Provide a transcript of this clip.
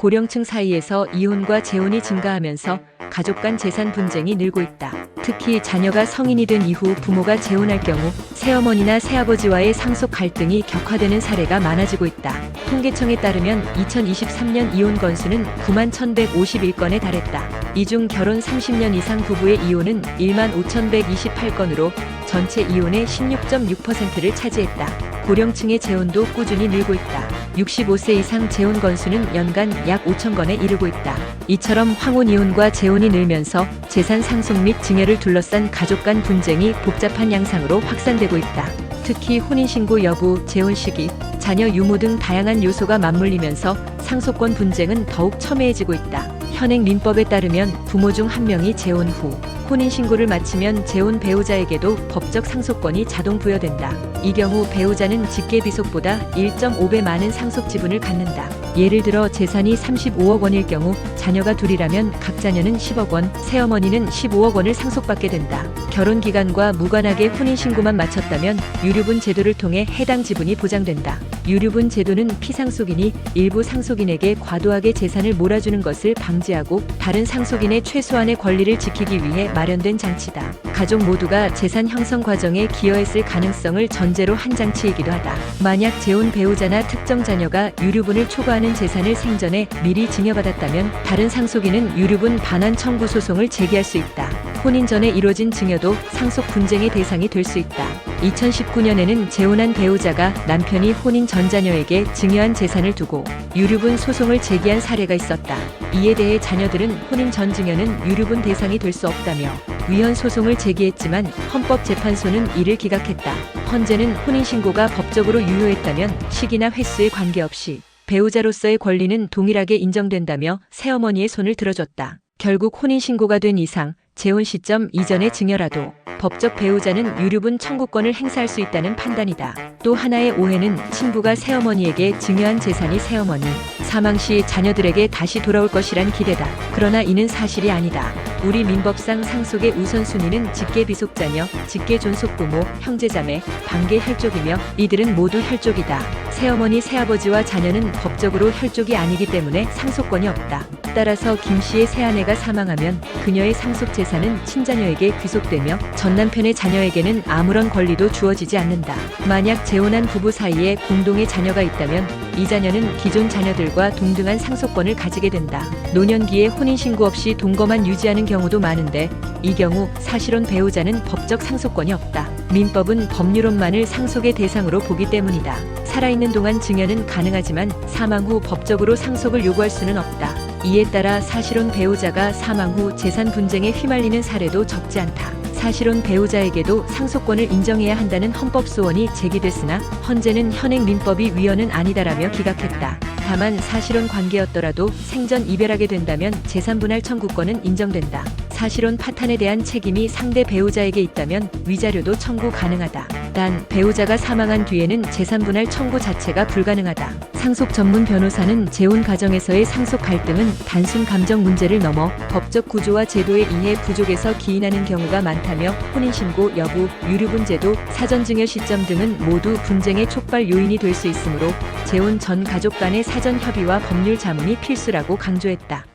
고령층 사이에서 이혼과 재혼이 증가하면서 가족 간 재산 분쟁이 늘고 있다. 특히 자녀가 성인이 된 이후 부모가 재혼할 경우 새어머니나 새아버지와의 상속 갈등이 격화되는 사례가 많아지고 있다. 통계청에 따르면 2023년 이혼 건수는 9만 1,151건에 달했다. 이 중 결혼 30년 이상 부부의 이혼은 1만 5,128건으로 전체 이혼의 16.6%를 차지했다. 고령층의 재혼도 꾸준히 늘고 있다. 65세 이상 재혼 건수는 연간 약 5,000건에 이르고 있다. 이처럼 황혼 이혼과 재혼이 늘면서 재산 상속 및 증여를 둘러싼 가족 간 분쟁이 복잡한 양상으로 확산되고 있다. 특히 혼인신고 여부, 재혼 시기, 자녀 유무 등 다양한 요소가 맞물리면서 상속권 분쟁은 더욱 첨예해지고 있다. 현행 민법에 따르면 부모 중 한 명이 재혼 후 혼인신고를 마치면 재혼 배우자에게도 법적 상속권이 자동 부여된다. 이 경우 배우자는 직계비속보다 1.5배 많은 상속 지분을 갖는다. 예를 들어 재산이 35억 원일 경우 자녀가 둘이라면 각 자녀는 10억 원, 새어머니는 15억 원을 상속받게 된다. 결혼 기간과 무관하게 혼인신고만 마쳤다면 유류분 제도를 통해 해당 지분이 보장된다. 유류분 제도는 피상속인이 일부 상속인에게 과도하게 재산을 몰아주는 것을 방지하고 다른 상속인의 최소한의 권리를 지키기 위해 마련된 장치다. 가족 모두가 재산 형성 과정에 기여했을 가능성을 전제로 한 장치이기도 하다. 만약 재혼 배우자나 특정 자녀가 유류분을 초과하는 재산을 생전에 미리 증여받았다면 다른 상속인은 유류분 반환 청구 소송을 제기할 수 있다. 혼인 전에 이뤄진 증여도 상속 분쟁의 대상이 될 수 있다. 2019년에는 재혼한 배우자가 남편이 혼인 전 자녀에게 증여한 재산을 두고 유류분 소송을 제기한 사례가 있었다. 이에 대해 자녀들은 혼인 전 증여는 유류분 대상이 될 수 없다며 위헌 소송을 제기했지만 헌법재판소는 이를 기각했다. 헌재는 혼인신고가 법적으로 유효했다면 시기나 횟수에 관계없이 배우자로서의 권리는 동일하게 인정된다며 새어머니의 손을 들어줬다. 결국 혼인신고가 된 이상 재혼 시점 이전의 증여라도 법적 배우자는 유류분 청구권을 행사할 수 있다는 판단이다. 또 하나의 오해는 친부가 새어머니에게 증여한 재산이 새어머니 사망 시 자녀들에게 다시 돌아올 것이란 기대다. 그러나 이는 사실이 아니다. 우리 민법상 상속의 우선순위는 직계비속자녀, 직계존속부모, 형제자매, 반계혈족이며 이들은 모두 혈족이다. 새어머니, 새아버지와 자녀는 법적으로 혈족이 아니기 때문에 상속권이 없다. 따라서 김 씨의 새아내가 사망하면 그녀의 상속 재산은 친자녀에게 귀속되며 전남편의 자녀에게는 아무런 권리도 주어지지 않는다. 만약 재혼한 부부 사이에 공동의 자녀가 있다면 이 자녀는 기존 자녀들과 동등한 상속권을 가지게 된다. 노년기에 혼인신고 없이 동거만 유지하는 경우도 많은데 이 경우 사실혼 배우자는 법적 상속권이 없다. 민법은 법률혼만을 상속의 대상으로 보기 때문이다. 살아있는 동안 증여는 가능하지만 사망 후 법적으로 상속을 요구할 수는 없다. 이에 따라 사실혼 배우자가 사망 후 재산 분쟁에 휘말리는 사례도 적지 않다. 사실혼 배우자에게도 상속권을 인정해야 한다는 헌법소원이 제기됐으나 헌재는 현행 민법이 위헌은 아니다라며 기각했다. 다만 사실혼 관계였더라도 생전 이별하게 된다면 재산분할 청구권은 인정된다. 사실혼 파탄에 대한 책임이 상대 배우자에게 있다면 위자료도 청구 가능하다. 단 배우자가 사망한 뒤에는 재산분할 청구 자체가 불가능하다. 상속 전문 변호사는 재혼 과정에서의 상속 갈등은 단순 감정 문제를 넘어 법적 구조와 제도의 이해 부족에서 기인하는 경우가 많다며 혼인신고 여부, 유류분 제도, 사전증여 시점 등은 모두 분쟁의 촉발 요인이 될 수 있으므로 재혼 전 가족 간의 사전 협의와 법률 자문이 필수라고 강조했다.